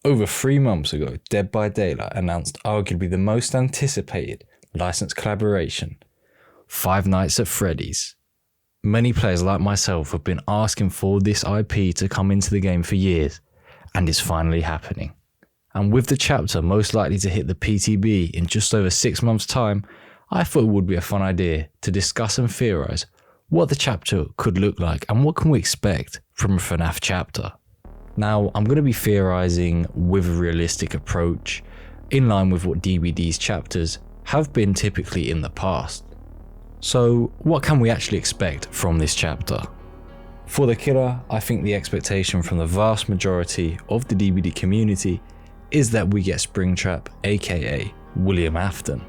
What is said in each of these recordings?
Over 3 months ago, Dead by Daylight announced arguably the most anticipated licensed collaboration, Five Nights at Freddy's. Many players like myself have been asking for this IP to come into the game for years, and it's finally happening. And with the chapter most likely to hit the PTB in just over 6 months' time, I thought it would be a fun idea to discuss and theorise what the chapter could look like and what can we expect from a FNAF chapter. Now, I'm going to be theorising with a realistic approach, in line with what DBD's chapters have been typically in the past. So, what can we actually expect from this chapter? For the killer, I think the expectation from the vast majority of the DBD community is that we get Springtrap, aka William Afton.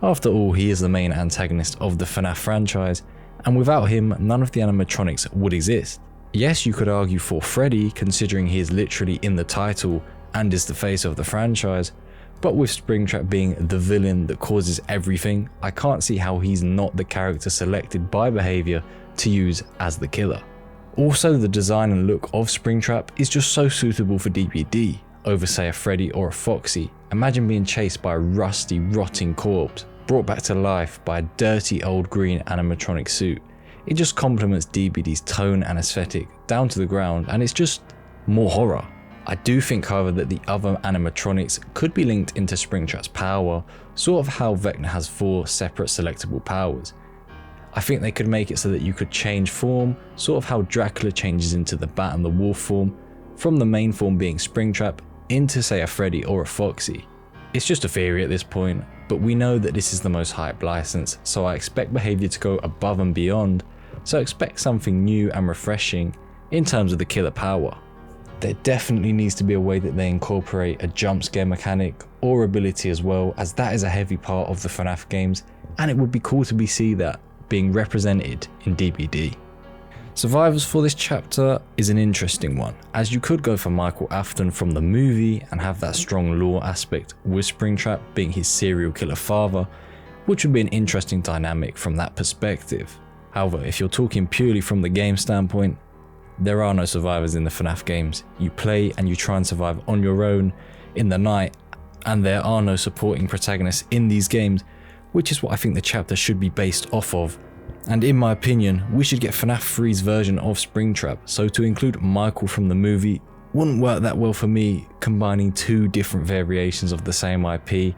After all, he is the main antagonist of the FNAF franchise, and without him, none of the animatronics would exist. Yes, you could argue for Freddy, considering he is literally in the title and is the face of the franchise, but with Springtrap being the villain that causes everything, I can't see how he's not the character selected by behaviour to use as the killer. Also, the design and look of Springtrap is just so suitable for DBD over say a Freddy or a Foxy. Imagine being chased by a rusty, rotting corpse, brought back to life by a dirty old green animatronic suit. It just complements DBD's tone and aesthetic down to the ground, and it's just more horror. I do think, however, that the other animatronics could be linked into Springtrap's power, sort of how Vecna has 4 separate selectable powers. I think they could make it so that you could change form, sort of how Dracula changes into the Bat and the Wolf form, from the main form being Springtrap into say a Freddy or a Foxy. It's just a theory at this point, but we know that this is the most hyped license, so I expect behaviour to go above and beyond, so expect something new and refreshing in terms of the killer power. There definitely needs to be a way that they incorporate a jump scare mechanic or ability as well, as that is a heavy part of the FNAF games, and it would be cool to see that being represented in DBD. Survivors for this chapter is an interesting one, as you could go for Michael Afton from the movie and have that strong lore aspect with Springtrap being his serial killer father, which would be an interesting dynamic from that perspective. However, if you're talking purely from the game standpoint, there are no survivors in the FNAF games. You play and you try and survive on your own in the night, and there are no supporting protagonists in these games, which is what I think the chapter should be based off of. And in my opinion, we should get FNAF 3's version of Springtrap, so to include Michael from the movie wouldn't work that well for me, combining 2 different variations of the same IP,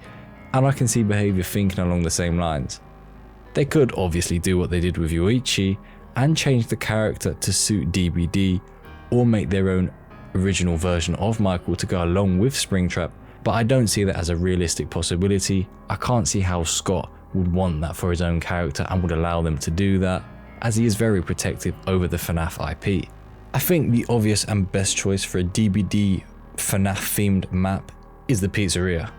and I can see behaviour thinking along the same lines. They could obviously do what they did with Yoichi and change the character to suit DBD, or make their own original version of Michael to go along with Springtrap, but I don't see that as a realistic possibility. I can't see how Scott would want that for his own character and would allow them to do that, as he is very protective over the FNAF IP. I think the obvious and best choice for a DBD FNAF themed map is the pizzeria.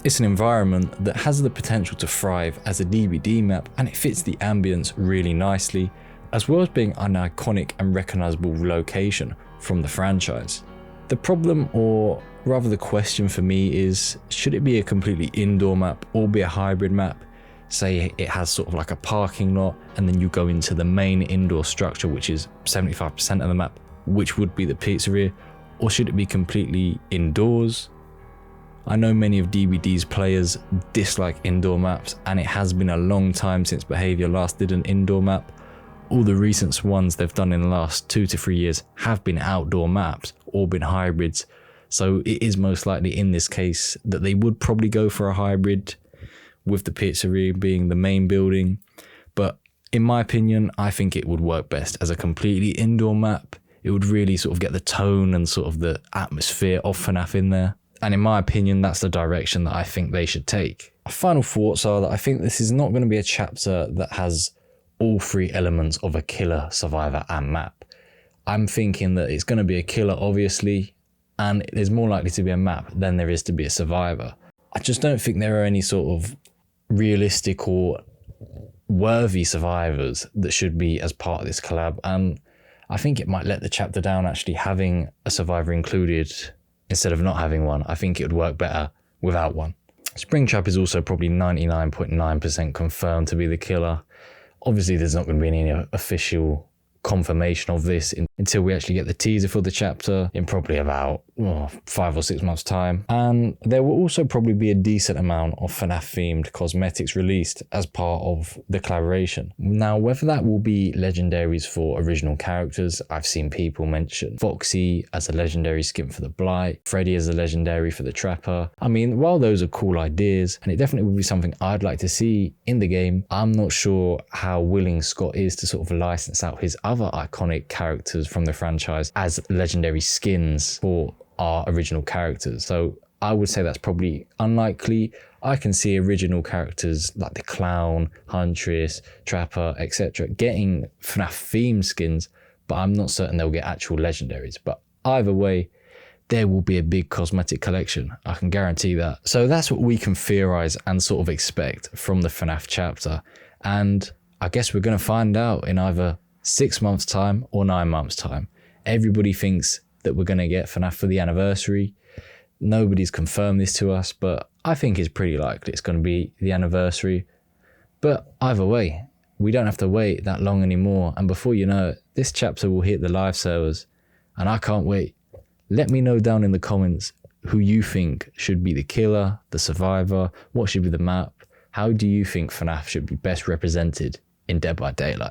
It's an environment that has the potential to thrive as a DBD map, and it fits the ambience really nicely, as well as being an iconic and recognisable location from the franchise. The problem, or rather the question for me, is should it be a completely indoor map or be a hybrid map? Say it has sort of like a parking lot and then you go into the main indoor structure, which is 75% of the map, which would be the pizzeria, or should it be completely indoors? I know many of DBD's players dislike indoor maps, and it has been a long time since Behaviour last did an indoor map. All the recent ones they've done in the last 2 to 3 years have been outdoor maps or been hybrids, so it is most likely in this case that they would probably go for a hybrid, with the pizzeria being the main building. But in my opinion, I think it would work best as a completely indoor map. It would really sort of get the tone and sort of the atmosphere of FNAF in there. And in my opinion, that's the direction that I think they should take. My final thoughts are that I think this is not going to be a chapter that has all 3 elements of a killer, survivor and map. I'm thinking that it's going to be a killer, obviously, and there's more likely to be a map than there is to be a survivor. I just don't think there are any sort of realistic or worthy survivors that should be as part of this collab, and I think it might let the chapter down actually having a survivor included instead of not having one. I think it would work better without one. Springtrap is also probably 99.9% confirmed to be the killer. Obviously there's not going to be any official confirmation of this until we actually get the teaser for the chapter in probably about 5 or 6 months time. And there will also probably be a decent amount of FNAF themed cosmetics released as part of the collaboration. Now, whether that will be legendaries for original characters, I've seen people mention Foxy as a legendary skin for the Blight, Freddy as a legendary for the Trapper. I mean, while those are cool ideas, and it definitely would be something I'd like to see in the game, I'm not sure how willing Scott is to sort of license out his other iconic characters from the franchise as legendary skins for our original characters. So I would say that's probably unlikely. I can see original characters like the Clown, Huntress, Trapper, etc. getting FNAF themed skins, but I'm not certain they'll get actual legendaries. But either way, there will be a big cosmetic collection. I can guarantee that. So that's what we can theorize and sort of expect from the FNAF chapter. And I guess we're going to find out in either 6 months' time or 9 months' time. Everybody thinks that we're going to get FNAF for the anniversary. Nobody's confirmed this to us, but I think it's pretty likely it's going to be the anniversary. But either way, we don't have to wait that long anymore. And before you know it, this chapter will hit the live servers. And I can't wait. Let me know down in the comments who you think should be the killer, the survivor, what should be the map. How do you think FNAF should be best represented in Dead by Daylight?